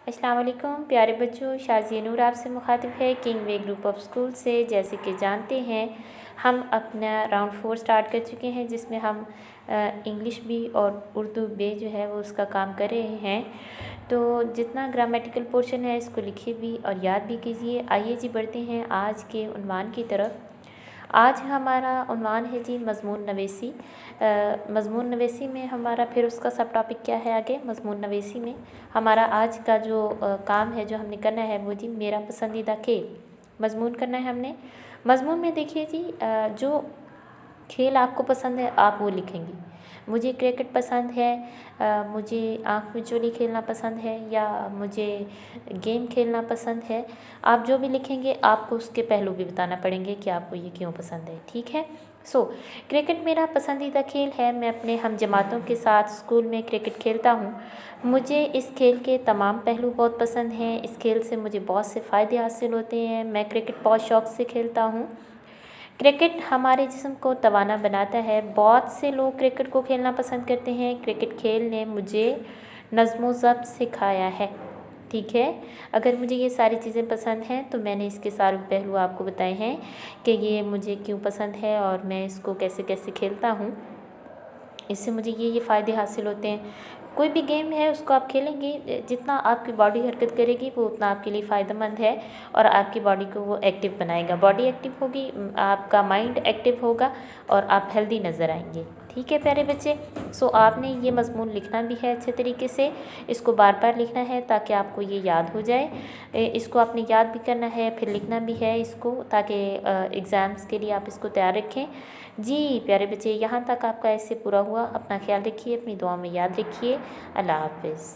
अस्सलाम वालेकुम प्यारे बच्चों, शाज़िया नूर आपसे मुखातिब है king way group of school से। जैसे कि जानते हैं हम अपना राउंड 4 स्टार्ट कर चुके हैं, जिसमें हम इंग्लिश भी और उर्दू भी जो है वो उसका काम कर रहे हैं। तो जितना ग्रामेटिकल पोर्शन है इसको लिखिए भी और याद भी कीजिए। आइए जी बढ़ते हैं आज के उन्वान की तरफ। आज हमारा उन्वान है जी मज़मून नवेसी। मज़मून नवेसी में हमारा फिर उसका सब टॉपिक क्या है आगे। मज़मून नवेसी में हमारा आज का जो काम है जो हमने करना है वो जी मेरा पसंदीदा खेल मज़मून करना है हमने। मज़मून में देखिए जी जो खेल आपको पसंद है आप वो लिखेंगी। मुझे क्रिकेट पसंद है, मुझे आँख मिचोली खेलना पसंद है, या मुझे गेम खेलना पसंद है। आप जो भी लिखेंगे आपको उसके पहलू भी बताना पड़ेंगे कि आपको ये क्यों पसंद है। ठीक है। क्रिकेट मेरा पसंदीदा खेल है। मैं अपने हम जमातों के साथ स्कूल में क्रिकेट खेलता हूँ। मुझे इस खेल के तमाम पहलू बहुत पसंद हैं। इस खेल से मुझे बहुत से फ़ायदे हासिल होते हैं। मैं क्रिकेट बहुत शौक़ से खेलता हूँ। क्रिकेट हमारे जिस्म को तवाना बनाता है। बहुत से लोग क्रिकेट को खेलना पसंद करते हैं। क्रिकेट खेल ने मुझे नज़्म व ज़ब्त सिखाया है। ठीक है। अगर मुझे ये सारी चीज़ें पसंद हैं तो मैंने इसके सारे पहलू आपको बताए हैं कि ये मुझे क्यों पसंद है और मैं इसको कैसे कैसे खेलता हूँ। इससे मुझे ये फ़ायदे हासिल होते हैं। कोई भी गेम है उसको आप खेलेंगे, जितना आपकी बॉडी हरकत करेगी वो उतना आपके लिए फ़ायदेमंद है और आपकी बॉडी को वो एक्टिव बनाएगा। बॉडी एक्टिव होगी, आपका माइंड एक्टिव होगा और आप हेल्दी नज़र आएंगे। ठीक है प्यारे बच्चे। आपने ये मज़मून लिखना भी है अच्छे तरीके से। इसको बार बार लिखना है ताकि आपको ये याद हो जाए। इसको आपने याद भी करना है, फिर लिखना भी है इसको, ताकि एग्ज़ाम्स के लिए आप इसको तैयार रखें। जी प्यारे बच्चे, यहाँ तक आपका ऐसे पूरा हुआ। अपना ख्याल रखिए, अपनी दुआ में याद रखिए। अल्लाह हाफ़िज़।